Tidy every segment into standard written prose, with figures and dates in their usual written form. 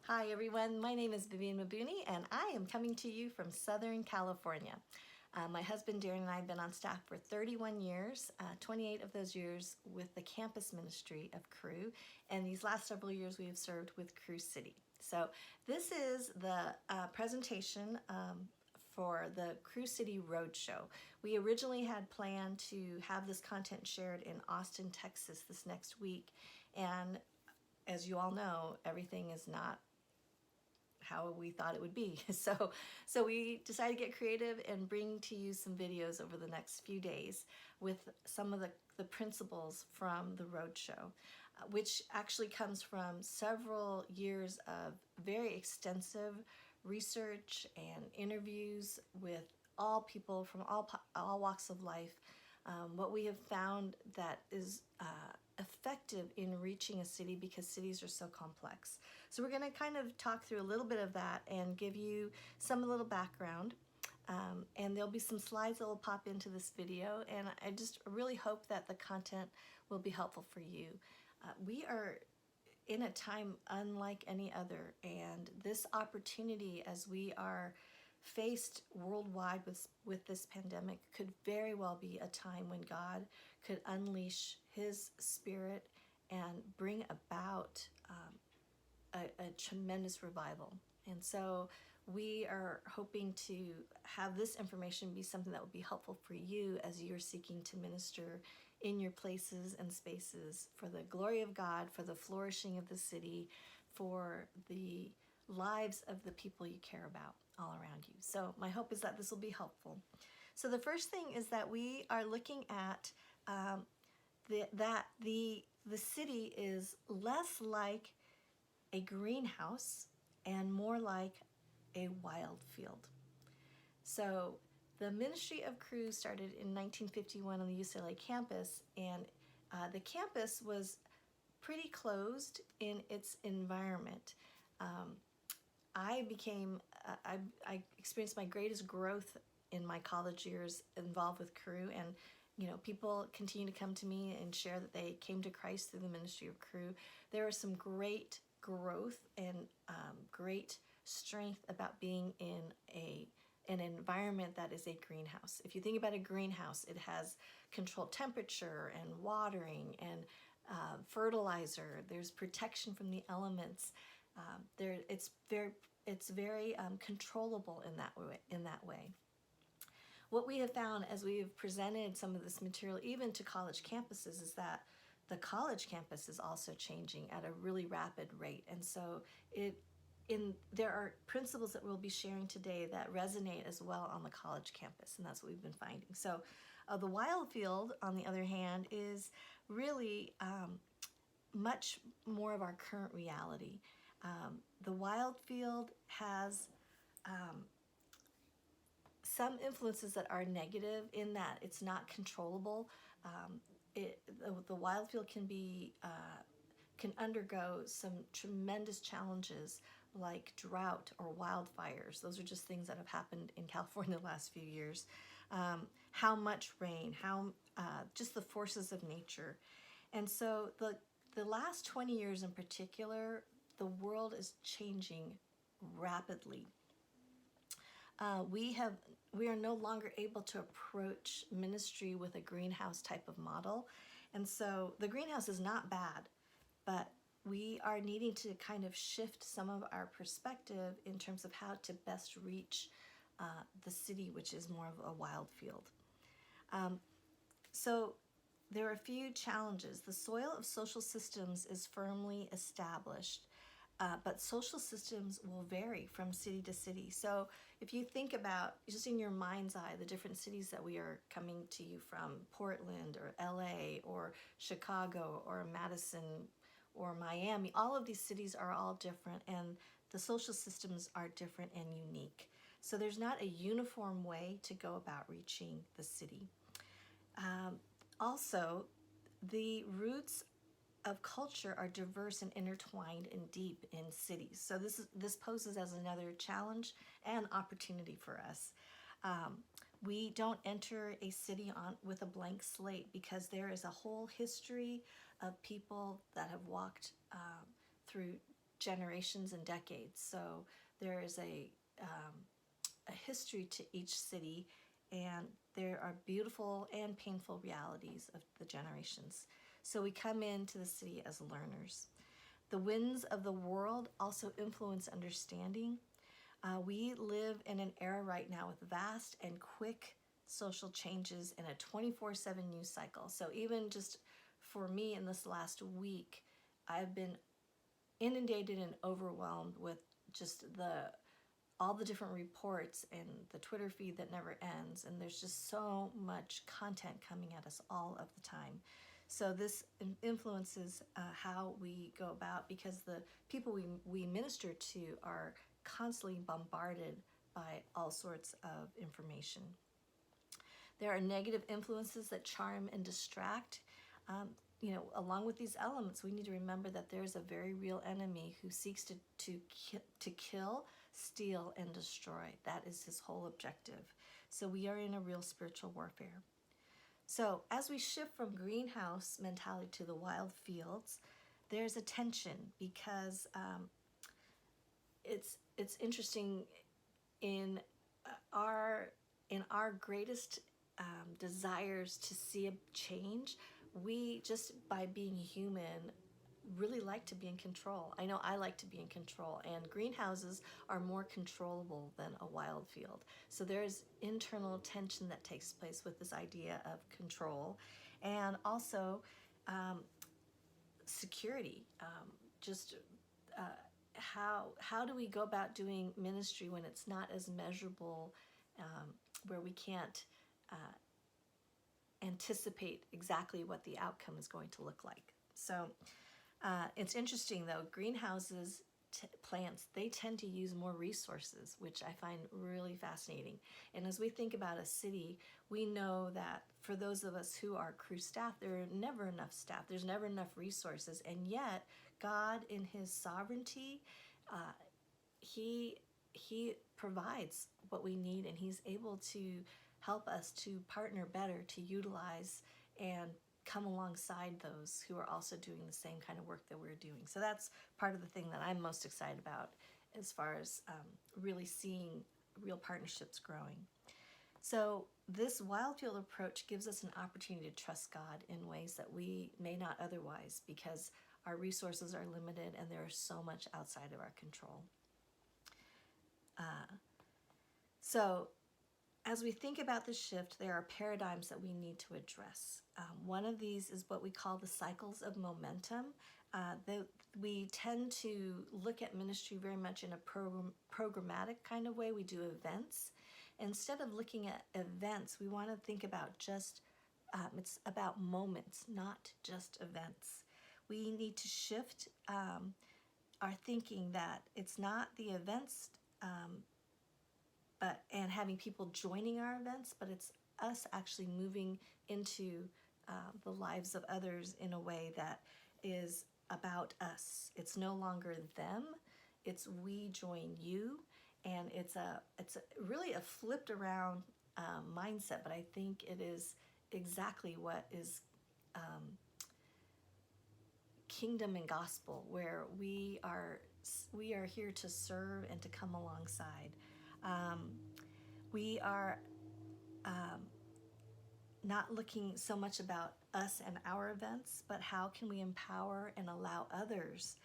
Hi everyone, my name is Vivian Mabuni and I am coming to you from Southern California. My husband Darren and I have been on staff for 31 years, 28 of those years with the campus ministry of Cru, and these last several years we have served with Cru City. So this is the presentation for the Cru City Roadshow. We originally had planned to have this content shared in Austin, Texas this next week, and as you all know, everything is not how we thought it would be. So we decided to get creative and bring to you some videos over the next few days with some of the principles from the Roadshow, which actually comes from several years of very extensive research and interviews with all people from all walks of life. What we have found that is effective in reaching a city because cities are so complex. So we're going to kind of talk through a little bit of that and give you some little background. And there'll be some slides that will pop into this video, and I just really hope that the content will be helpful for you. We are in a time unlike any other, and this opportunity as we are faced worldwide with this pandemic could very well be a time when God could unleash his spirit and bring about a tremendous revival. And so we are hoping to have this information be something that will be helpful for you as you're seeking to minister in your places and spaces for the glory of God, for the flourishing of the city, for the lives of the people you care about all around you. So my hope is that this will be helpful. So the first thing is that we are looking at the city is less like a greenhouse and more like a wild field. So the Ministry of Cru started in 1951 on the UCLA campus, and the campus was pretty closed in its environment. I experienced my greatest growth in my college years involved with Cru, and people continue to come to me and share that they came to Christ through the ministry of Cru. There are some great growth and great strength about being in an environment that is a greenhouse. If you think about a greenhouse, it has controlled temperature and watering and fertilizer. There's protection from the elements. It's very controllable in that way. What we have found as we have presented some of this material even to college campuses is that the college campus is also changing at a really rapid rate. And so there are principles that we'll be sharing today that resonate as well on the college campus, and that's what we've been finding. So the wild field, on the other hand, is really much more of our current reality. The wild field has some influences that are negative in that it's not controllable. The wild field can undergo some tremendous challenges like drought or wildfires. Those are just things that have happened in California the last few years. How much rain, just the forces of nature. And so the last 20 years in particular, the world is changing rapidly. We are no longer able to approach ministry with a greenhouse type of model. And so the greenhouse is not bad, but we are needing to kind of shift some of our perspective in terms of how to best reach the city, which is more of a wild field. So there are a few challenges. The soil of social systems is firmly established, but social systems will vary from city to city. So if you think about, just in your mind's eye, the different cities that we are coming to you from, Portland or LA or Chicago or Madison or Miami, all of these cities are all different, and the social systems are different and unique. So there's not a uniform way to go about reaching the city. Also, the roots of culture are diverse and intertwined and deep in cities. So this poses as another challenge and opportunity for us. We don't enter a city with a blank slate because there is a whole history of people that have walked through generations and decades. So there is a history to each city, and there are beautiful and painful realities of the generations. So we come into the city as learners. The winds of the world also influence understanding. We live in an era right now with vast and quick social changes in a 24/7 news cycle. So even just for me in this last week, I've been inundated and overwhelmed with just all the different reports and the Twitter feed that never ends. And there's just so much content coming at us all of the time. So this influences how we go about, because the people we minister to are constantly bombarded by all sorts of information. There are negative influences that charm and distract. Along with these elements, we need to remember that there is a very real enemy who seeks to kill, steal, and destroy. That is his whole objective. So we are in a real spiritual warfare. So as we shift from greenhouse mentality to the wild fields, there's a tension, because it's interesting in our greatest desires to see a change. We, just by being human, really like to be in control. I know I like to be in control, and greenhouses are more controllable than a wild field. So there's internal tension that takes place with this idea of control, and also security. How do we go about doing ministry when it's not as measurable, where we can't anticipate exactly what the outcome is going to look like? So it's interesting, though, greenhouses, plants, they tend to use more resources, which I find really fascinating. And as we think about a city, we know that for those of us who are Cru staff, there are never enough staff. There's never enough resources. And yet, God, in his sovereignty, he provides what we need, and he's able to help us to partner better, to utilize and come alongside those who are also doing the same kind of work that we're doing. So that's part of the thing that I'm most excited about, as far as really seeing real partnerships growing. So this wild field approach gives us an opportunity to trust God in ways that we may not otherwise, because our resources are limited and there is so much outside of our control. So as we think about the shift, there are paradigms that we need to address. One of these is what we call the cycles of momentum. We tend to look at ministry very much in a programmatic kind of way. We do events. Instead of looking at events, we want to think about it's about moments, not just events. We need to shift our thinking that it's not the events and having people joining our events, but it's us actually moving into the lives of others in a way that is about us. It's no longer them, it's we join you, and it's really a flipped around mindset, but I think it is exactly what is kingdom and gospel, where we are here to serve and to come alongside. We are not looking so much about us and our events, but how can we empower and allow others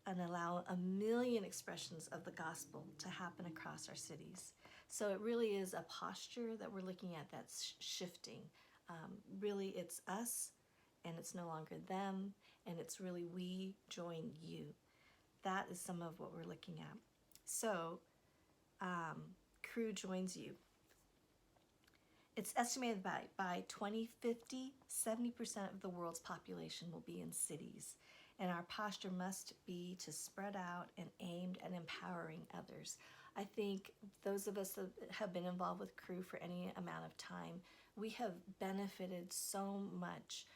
and allow a million expressions of the gospel to happen across our cities. So it really is a posture that we're looking at that's shifting. Really, it's us, and it's no longer them, and it's really we join you. That is some of what we're looking at. So, Cru joins you. It's estimated by 2050, 70% of the world's population will be in cities. And our posture must be to spread out and aimed at empowering others. I think those of us that have been involved with Cru for any amount of time, we have benefited so much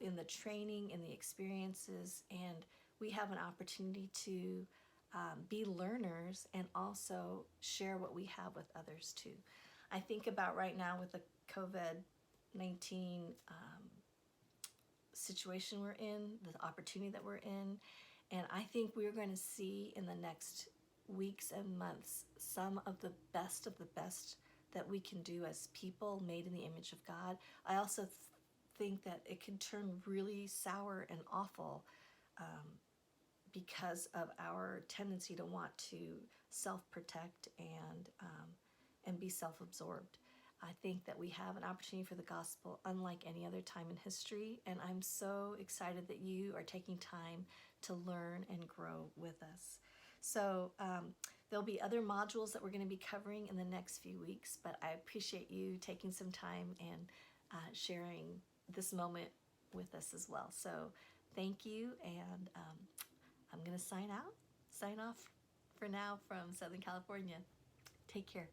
in the training, in the experiences, and we have an opportunity to be learners and also share what we have with others too. I think about right now with the COVID-19 situation we're in, the opportunity that we're in, And I think we're going to see in the next weeks and months some of the best that we can do as people made in the image of God. I also think that it can turn really sour and awful because of our tendency to want to self-protect and be self-absorbed. I think that we have an opportunity for the gospel unlike any other time in history, and I'm so excited that you are taking time to learn and grow with us. So there'll be other modules that we're going to be covering in the next few weeks, but I appreciate you taking some time and sharing this moment with us as well. So thank you, and I'm going to sign off for now from Southern California. Take care.